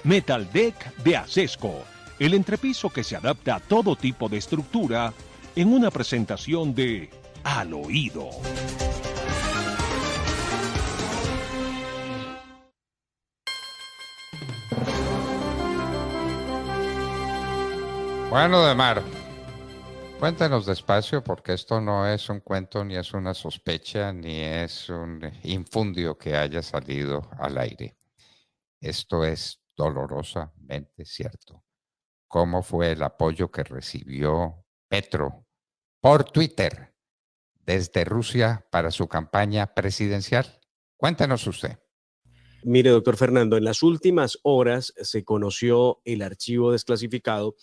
Metal Deck de Acesco, el entrepiso que se adapta a todo tipo de estructura en una presentación de Al Oído. Bueno, Demar, cuéntanos despacio porque esto no es un cuento, ni es una sospecha, ni es un infundio que haya salido al aire. Esto es dolorosamente cierto. ¿Cómo fue el apoyo que recibió Petro por Twitter desde Rusia para su campaña presidencial? Cuéntenos usted. Mire, doctor Fernando, en las últimas horas se conoció el archivo desclasificado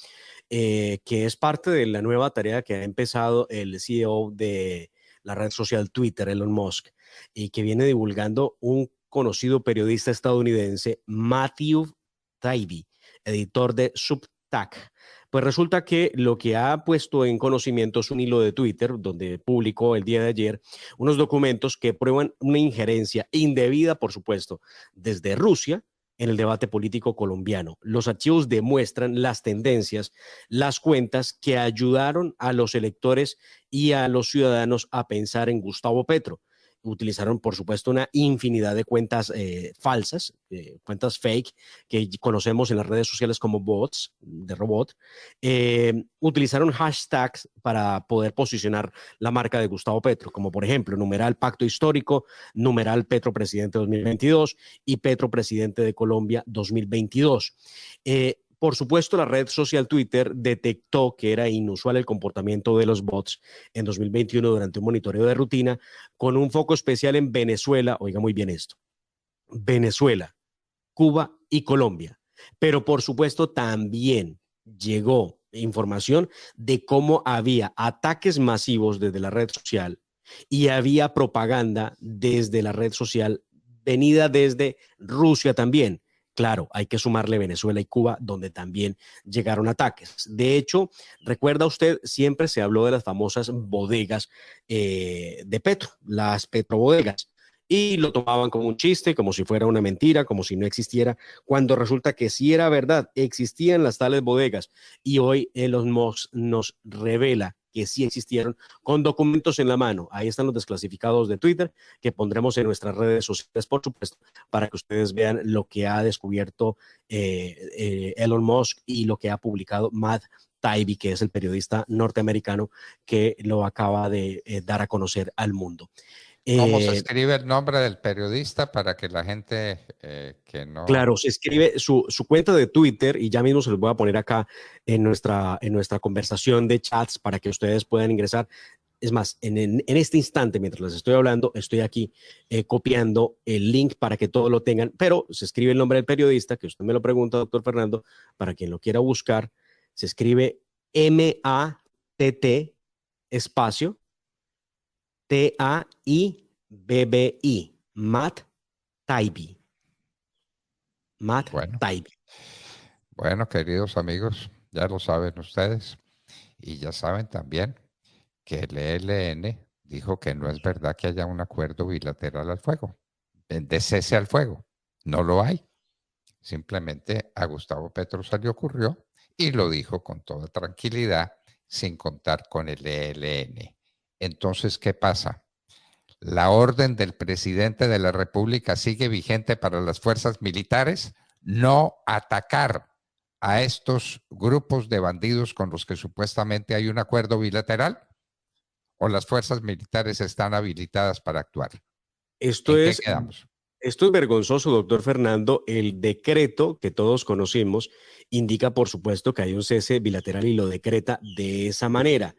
que es parte de la nueva tarea que ha empezado el CEO de la red social Twitter, Elon Musk, y que viene divulgando un conocido periodista estadounidense, Matthew Taibbi, editor de Substack. Pues resulta que lo que ha puesto en conocimiento es un hilo de Twitter donde publicó el día de ayer unos documentos que prueban una injerencia indebida, por supuesto, desde Rusia en el debate político colombiano. Los archivos demuestran las tendencias, las cuentas que ayudaron a los electores y a los ciudadanos a pensar en Gustavo Petro. Utilizaron, por supuesto, una infinidad de cuentas falsas, cuentas fake, que conocemos en las redes sociales como bots, de robot. Utilizaron hashtags para poder posicionar la marca de Gustavo Petro, como por ejemplo, numeral Pacto Histórico, numeral Petro Presidente 2022 y Petro Presidente de Colombia 2022. Por supuesto, la red social Twitter detectó que era inusual el comportamiento de los bots en 2021 durante un monitoreo de rutina, con un foco especial en Venezuela, oiga muy bien esto, Venezuela, Cuba y Colombia. Pero por supuesto también llegó información de cómo había ataques masivos desde la red social y había propaganda desde la red social venida desde Rusia también. Claro, hay que sumarle Venezuela y Cuba, donde también llegaron ataques. De hecho, recuerda usted, siempre se habló de las famosas bodegas de Petro, las petrobodegas, y lo tomaban como un chiste, como si fuera una mentira, como si no existiera, cuando resulta que sí era verdad, existían las tales bodegas, y hoy Elon Musk nos revela que sí existieron con documentos en la mano. Ahí están los desclasificados de Twitter que pondremos en nuestras redes sociales, por supuesto, para que ustedes vean lo que ha descubierto Elon Musk y lo que ha publicado Matt Taibbi, que es el periodista norteamericano que lo acaba de dar a conocer al mundo. ¿Cómo se escribe el nombre del periodista para que la gente que no... Claro, se escribe su cuenta de Twitter y ya mismo se los voy a poner acá en nuestra conversación de chats para que ustedes puedan ingresar. Es más, en este instante, mientras les estoy hablando, estoy aquí copiando el link para que todos lo tengan, pero se escribe el nombre del periodista, que usted me lo pregunta, doctor Fernando, para quien lo quiera buscar, se escribe M-A-T-T espacio T-A-I-B-B-I, Matt Taibbi. Matt Taibbi. Bueno, queridos amigos, ya lo saben ustedes y ya saben también que el ELN dijo que no es verdad que haya un acuerdo bilateral al fuego, de cese al fuego. No lo hay. Simplemente a Gustavo Petro se le ocurrió y lo dijo con toda tranquilidad, sin contar con el ELN. Entonces, ¿qué pasa? ¿La orden del presidente de la República sigue vigente para las fuerzas militares? No atacar a estos grupos de bandidos con los que supuestamente hay un acuerdo bilateral, o las fuerzas militares están habilitadas para actuar. Esto es vergonzoso, doctor Fernando. El decreto que todos conocimos indica, por supuesto, que hay un cese bilateral y lo decreta de esa manera.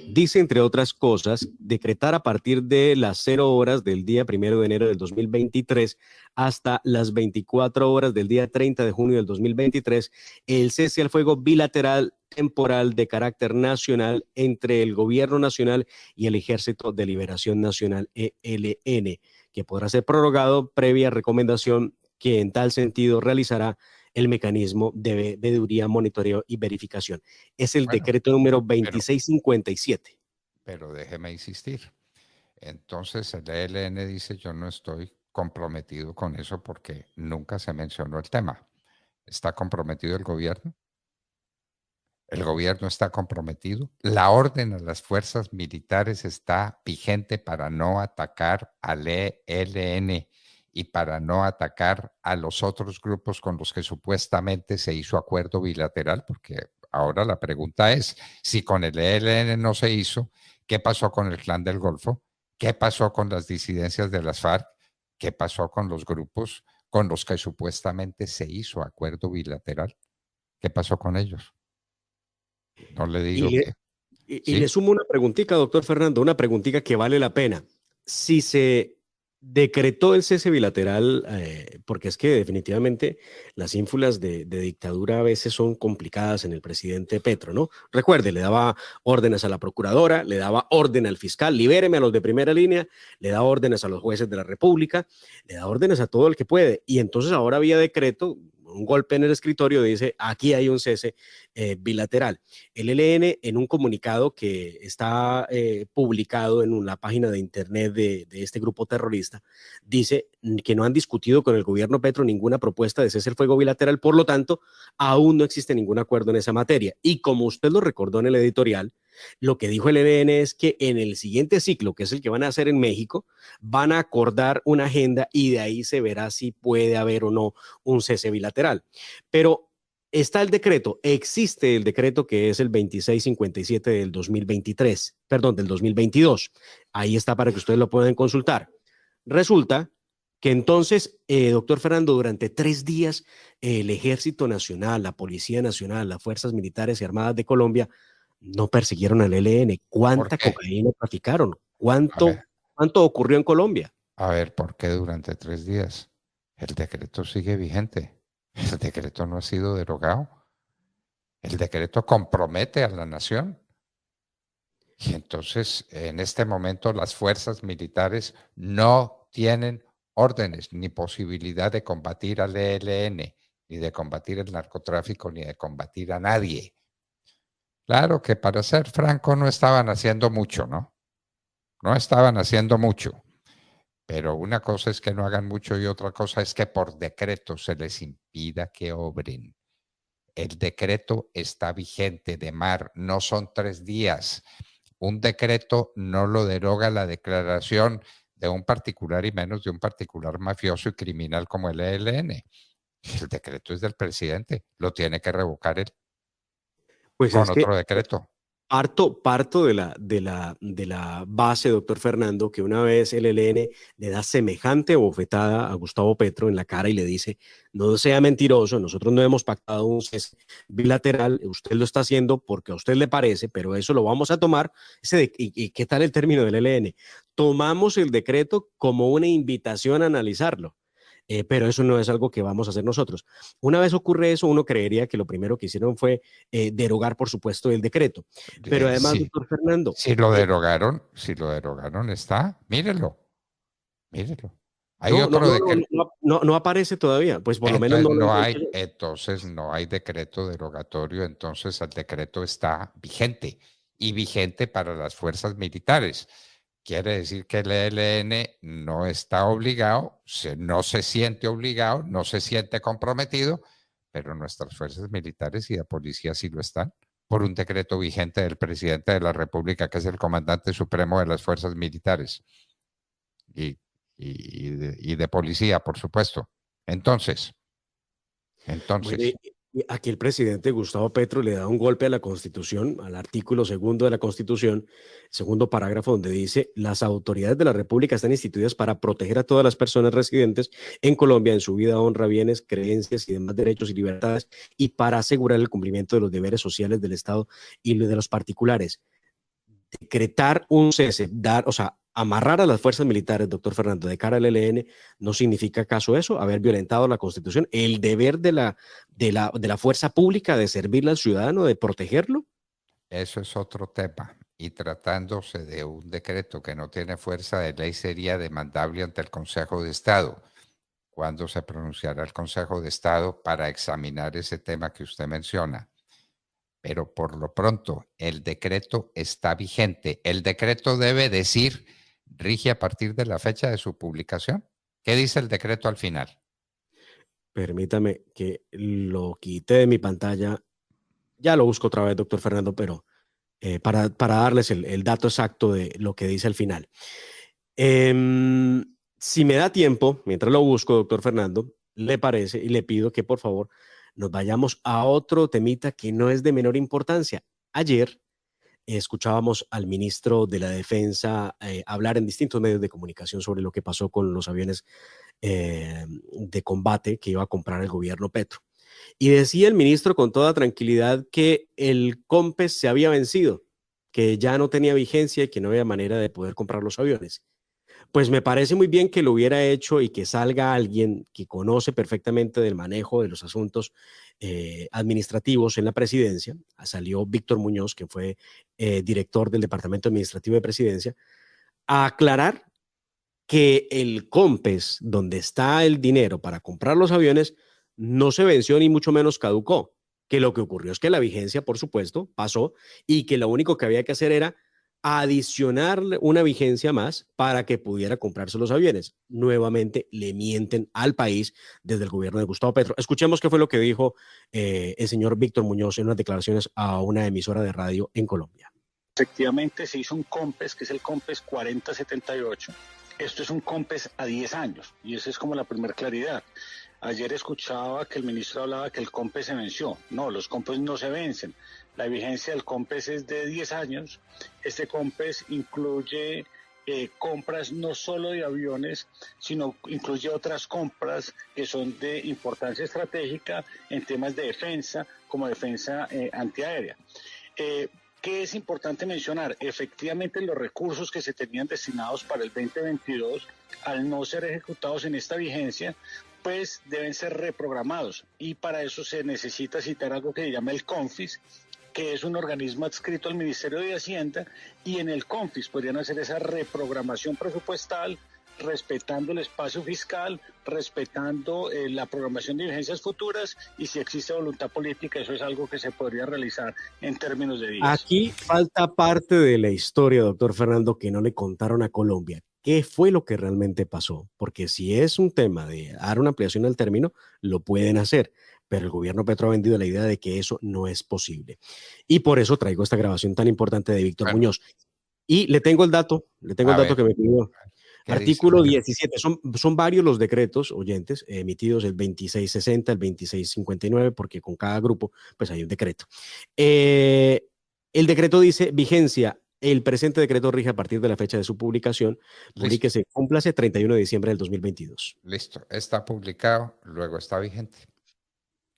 Dice, entre otras cosas, decretar a partir de las 0 horas del día 1 de enero del 2023 hasta las 24 horas del día 30 de junio del 2023 el cese al fuego bilateral temporal de carácter nacional entre el Gobierno Nacional y el Ejército de Liberación Nacional, ELN, que podrá ser prorrogado previa recomendación que en tal sentido realizará el mecanismo de veeduría, monitoreo y verificación. Es el decreto número 2657. Pero déjeme insistir. Entonces el ELN dice, yo no estoy comprometido con eso porque nunca se mencionó el tema. ¿Está comprometido el gobierno? El gobierno está comprometido. La orden a las fuerzas militares está vigente para no atacar al ELN y para no atacar a los otros grupos con los que supuestamente se hizo acuerdo bilateral, porque ahora la pregunta es, si con el ELN no se hizo, ¿qué pasó con el Clan del Golfo? ¿Qué pasó con las disidencias de las FARC? ¿Qué pasó con los grupos con los que supuestamente se hizo acuerdo bilateral? ¿Qué pasó con ellos? No le Y digo le, que y le sí. sumo una preguntita, doctor Fernando, una preguntita que vale la pena. Si se decretó el cese bilateral, porque es que definitivamente las ínfulas de dictadura a veces son complicadas en el presidente Petro, ¿no? Recuerde, le daba órdenes a la procuradora, le daba orden al fiscal, libéreme a los de primera línea, le da órdenes a los jueces de la República, le da órdenes a todo el que puede. Y entonces ahora vía decreto, un golpe en el escritorio dice, aquí hay un cese bilateral. El ELN, en un comunicado que está publicado en la página de internet de este grupo terrorista, dice que no han discutido con el gobierno Petro ninguna propuesta de cese el fuego bilateral, por lo tanto, aún no existe ningún acuerdo en esa materia. Y como usted lo recordó en el editorial, lo que dijo el ELN es que en el siguiente ciclo, que es el que van a hacer en México, van a acordar una agenda y de ahí se verá si puede haber o no un cese bilateral. Pero está el decreto, existe el decreto que es el 2657 del 2023, perdón, del 2022. Ahí está para que ustedes lo puedan consultar. Resulta que entonces, doctor Fernando, durante 3 días, el Ejército Nacional, la Policía Nacional, las Fuerzas Militares y Armadas de Colombia no persiguieron al ELN. ¿Por ¿Cuánta qué? cocaína traficaron? A ver, ¿Cuánto ocurrió en Colombia? ¿por qué durante 3 días? El decreto sigue vigente. El decreto no ha sido derogado. El decreto compromete a la nación. Y entonces, en este momento, las fuerzas militares no tienen órdenes ni posibilidad de combatir al ELN, ni de combatir el narcotráfico, ni de combatir a nadie. Claro que para ser franco no estaban haciendo mucho, ¿no? No estaban haciendo mucho. Pero una cosa es que no hagan mucho y otra cosa es que por decreto se les impida que obren. El decreto está vigente de mar, no son 3 días. Un decreto no lo deroga la declaración de un particular y menos de un particular mafioso y criminal como el ELN. El decreto es del presidente, lo tiene que revocar él Pues con es que otro decreto. parto de la base, doctor Fernando, que una vez el ELN le da semejante bofetada a Gustavo Petro en la cara y le dice, no sea mentiroso, nosotros no hemos pactado un cese bilateral, usted lo está haciendo porque a usted le parece, pero eso lo vamos a tomar. ¿Y qué tal el término del ELN? Tomamos el decreto como una invitación a analizarlo. Pero eso no es algo que vamos a hacer nosotros. Una vez ocurre eso, uno creería que lo primero que hicieron fue derogar, por supuesto, el decreto. Pero además, Sí, doctor Fernando, si lo derogaron está, mírelo, mírelo. Hay no, no, otro no, no, decreto. no, no, no aparece todavía, pues por lo menos no lo encuentro. Entonces no hay decreto derogatorio, entonces el decreto está vigente y vigente para las fuerzas militares. Quiere decir que el ELN no está obligado, no se siente obligado, no se siente comprometido, pero nuestras fuerzas militares y de policía sí lo están, por un decreto vigente del presidente de la República, que es el comandante supremo de las fuerzas militares y, y de policía, por supuesto. Entonces, Bueno, y entonces, aquí el presidente Gustavo Petro le da un golpe a la Constitución, al artículo segundo de la Constitución, segundo parágrafo, donde dice: las autoridades de la República están instituidas para proteger a todas las personas residentes en Colombia en su vida, honra, bienes, creencias y demás derechos y libertades, y para asegurar el cumplimiento de los deberes sociales del Estado y de los particulares. Decretar un cese, o sea, amarrar a las fuerzas militares, doctor Fernando, de cara al ELN, no significa acaso eso, haber violentado la Constitución, el deber de la fuerza pública de servirle al ciudadano, de protegerlo. eso es otro tema. Y tratándose de un decreto que no tiene fuerza de ley, sería demandable ante el Consejo de Estado. ¿Cuándo se pronunciará el Consejo de Estado para examinar ese tema que usted menciona? Pero por lo pronto, el decreto está vigente. El decreto debe decir, rige a partir de la fecha de su publicación. ¿Qué dice el decreto al final? Permítame que lo quite de mi pantalla. Ya lo busco otra vez, doctor Fernando, pero para darles el dato exacto de lo que dice al final. Si me da tiempo, mientras lo busco, doctor Fernando, le parece y le pido que por favor nos vayamos a otro temita que no es de menor importancia. Ayer escuchábamos al ministro de la Defensa hablar en distintos medios de comunicación sobre lo que pasó con los aviones de combate que iba a comprar el gobierno Petro. Y decía el ministro con toda tranquilidad que el COMPES se había vencido, que ya no tenía vigencia y que no había manera de poder comprar los aviones. Pues me parece muy bien que lo hubiera hecho y que salga alguien que conoce perfectamente del manejo de los asuntos administrativos en la presidencia. Salió Víctor Muñoz, que fue director del Departamento Administrativo de Presidencia, a aclarar que el COMPES, donde está el dinero para comprar los aviones, no se venció ni mucho menos caducó. Que lo que ocurrió es que la vigencia, por supuesto, pasó y que lo único que había que hacer era adicionar una vigencia más para que pudiera comprarse los aviones. Nuevamente le mienten al país desde el gobierno de Gustavo Petro. Escuchemos qué fue lo que dijo el señor Víctor Muñoz en unas declaraciones a una emisora de radio en Colombia. Efectivamente se hizo un COMPES, que es el COMPES 4078. Esto es un COMPES a 10 años y esa es como la primera claridad. Ayer escuchaba que el ministro hablaba que el COMPES se venció. No, los COMPES no se vencen. La vigencia del COMPES es de 10 años. Este COMPES incluye compras no solo de aviones, sino incluye otras compras que son de importancia estratégica en temas de defensa, como defensa antiaérea. ¿Qué es importante mencionar? Efectivamente, los recursos que se tenían destinados para el 2022, al no ser ejecutados en esta vigencia, pues deben ser reprogramados. Y para eso se necesita citar algo que se llama el CONFIS, que es un organismo adscrito al Ministerio de Hacienda, y en el CONFIS podrían hacer esa reprogramación presupuestal, respetando el espacio fiscal, respetando la programación de vigencias futuras, y si existe voluntad política, eso es algo que se podría realizar en términos de días. Aquí falta parte de la historia, doctor Fernando, que no le contaron a Colombia. ¿Qué fue lo que realmente pasó? Porque si es un tema de dar una ampliación al término, lo pueden hacer, pero el gobierno Petro ha vendido la idea de que eso no es posible. Y por eso traigo esta grabación tan importante de Víctor Muñoz. Y le tengo el dato que me pidió. Artículo 17, son varios los decretos, oyentes, emitidos el 2660, el 2659, porque con cada grupo pues hay un decreto. El decreto dice, vigencia, el presente decreto rige a partir de la fecha de su publicación, publíquese, cúmplase 31 de diciembre del 2022. Listo, está publicado, luego está vigente.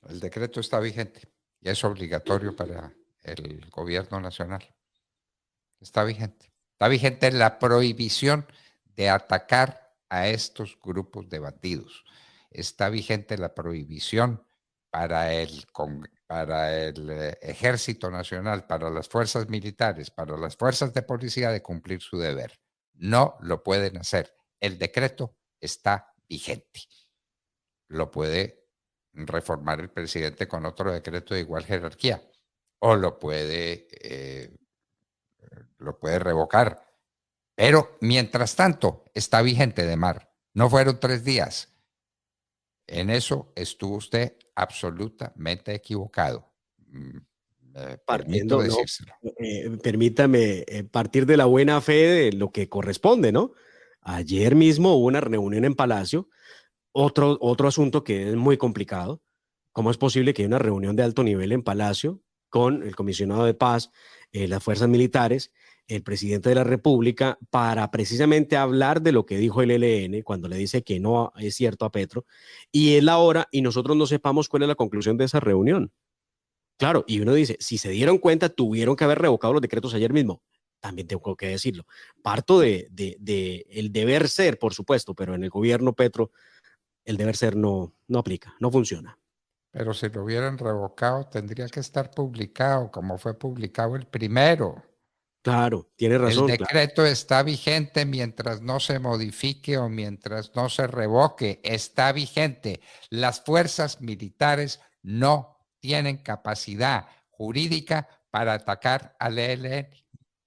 El decreto está vigente y es obligatorio para el gobierno nacional. Está vigente. Está vigente la prohibición de atacar a estos grupos de bandidos. Está vigente la prohibición para el Ejército Nacional, para las fuerzas militares, para las fuerzas de policía de cumplir su deber. No lo pueden hacer. El decreto está vigente. Lo puede reformar el presidente con otro decreto de igual jerarquía o lo puede revocar. Pero mientras tanto, está vigente, Demar. No fueron 3 días. En eso estuvo usted absolutamente equivocado. Permito decírselo. Permítame partir de la buena fe de lo que corresponde, ¿no? Ayer mismo hubo una reunión en Palacio. Otro asunto que es muy complicado. ¿Cómo es posible que haya una reunión de alto nivel en Palacio con el comisionado de paz, las fuerzas militares, el presidente de la República, para precisamente hablar de lo que dijo el ELN cuando le dice que no es cierto a Petro, y es la hora y nosotros no sepamos cuál es la conclusión de esa reunión? Claro, y uno dice, si se dieron cuenta, tuvieron que haber revocado los decretos ayer mismo. También tengo que decirlo. Parto de el deber ser, por supuesto, pero en el gobierno Petro el deber ser no aplica, no funciona. Pero si lo hubieran revocado, tendría que estar publicado como fue publicado el primero. Claro, tiene razón. El decreto está vigente mientras no se modifique o mientras no se revoque. Está vigente. Las fuerzas militares no tienen capacidad jurídica para atacar al ELN.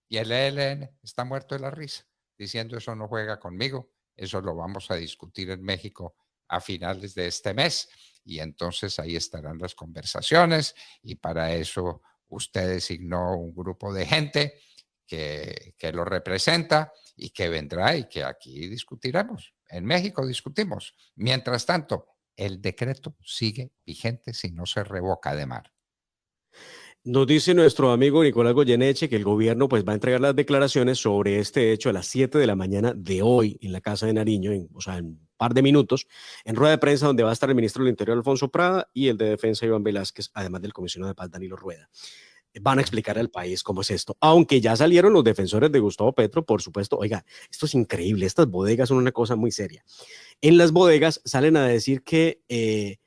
Y el ELN está muerto de la risa, diciendo eso no juega conmigo, eso lo vamos a discutir en México a finales de este mes. Y entonces ahí estarán las conversaciones y para eso usted designó un grupo de gente que lo representa y que vendrá y que aquí discutiremos. En México discutimos. Mientras tanto, el decreto sigue vigente si no se revoca, Ademar. Nos dice nuestro amigo Nicolás Goyeneche que el gobierno pues va a entregar las declaraciones sobre este hecho a las 7 de la mañana de hoy en la Casa de Nariño, en un par de minutos, en rueda de prensa donde va a estar el ministro del Interior Alfonso Prada y el de Defensa Iván Velázquez, además del comisionado de paz Danilo Rueda. Van a explicar al país cómo es esto, aunque ya salieron los defensores de Gustavo Petro, por supuesto. Oiga, esto es increíble, estas bodegas son una cosa muy seria. En las bodegas salen a decir que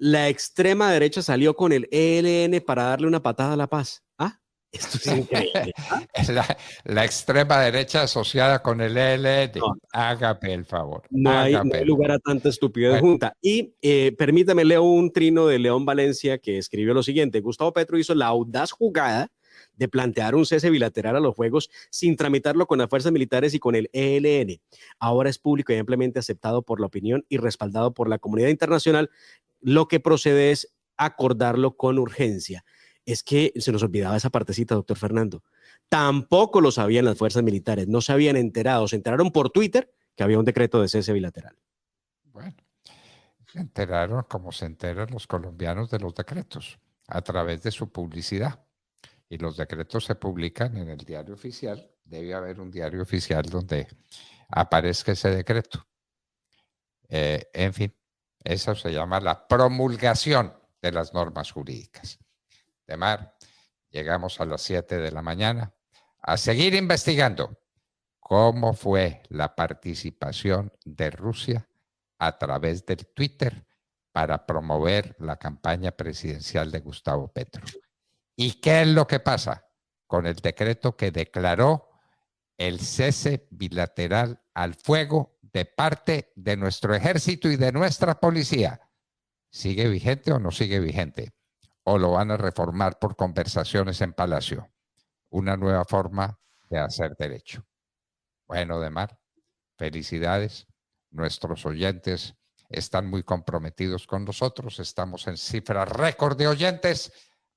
la extrema derecha salió con el ELN para darle una patada a la paz. ¿Ah? Esto es increíble. ¿Ah? La extrema derecha asociada con el ELN. No, hágame el favor. No hay lugar a tanta estupidez junta. Y permítame, leo un trino de León Valencia que escribió lo siguiente. Gustavo Petro hizo la audaz jugada de plantear un cese bilateral a los juegos sin tramitarlo con las fuerzas militares y con el ELN. Ahora es público y ampliamente aceptado por la opinión y respaldado por la comunidad internacional. Lo que procede es acordarlo con urgencia. Es que se nos olvidaba esa partecita, doctor Fernando. Tampoco lo sabían las fuerzas militares, no se habían enterado. Se enteraron por Twitter que había un decreto de cese bilateral. Bueno, se enteraron como se enteran los colombianos de los decretos, a través de su publicidad. Y los decretos se publican en el diario oficial. Debe haber un diario oficial donde aparezca ese decreto. En fin. Eso se llama la promulgación de las normas jurídicas. Ademar, llegamos a las 7 de la mañana a seguir investigando cómo fue la participación de Rusia a través del Twitter para promover la campaña presidencial de Gustavo Petro. ¿Y qué es lo que pasa con el decreto que declaró el cese bilateral al fuego de parte de nuestro ejército y de nuestra policía? ¿Sigue vigente o no sigue vigente? ¿O lo van a reformar por conversaciones en Palacio? Una nueva forma de hacer derecho. Bueno, Ademar, felicidades. Nuestros oyentes están muy comprometidos con nosotros. Estamos en cifra récord de oyentes.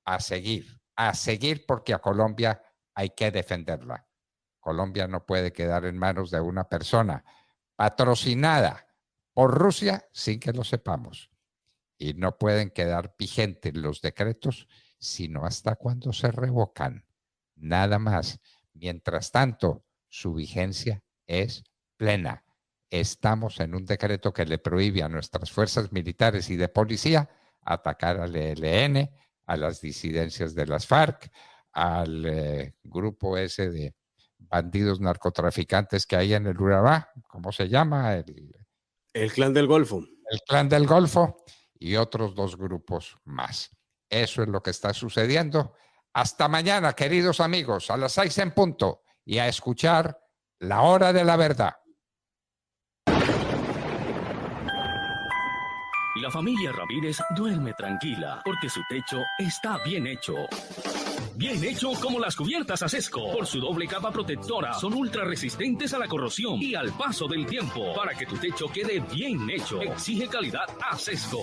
A seguir porque a Colombia hay que defenderla. Colombia no puede quedar en manos de una persona patrocinada por Rusia sin que lo sepamos. Y no pueden quedar vigentes los decretos sino hasta cuando se revocan. Nada más. Mientras tanto, su vigencia es plena. Estamos en un decreto que le prohíbe a nuestras fuerzas militares y de policía atacar al ELN, a las disidencias de las FARC, al grupo ese de bandidos narcotraficantes que hay en el Urabá, ¿cómo se llama? El Clan del Golfo. El Clan del Golfo y otros 2 grupos más. Eso es lo que está sucediendo. Hasta mañana, queridos amigos, a las 6 en punto y a escuchar La Hora de la Verdad. La familia Ramírez duerme tranquila porque su techo está bien hecho. Bien hecho como las cubiertas Asesco. Por su doble capa protectora, son ultra resistentes a la corrosión y al paso del tiempo. Para que tu techo quede bien hecho, exige calidad Asesco.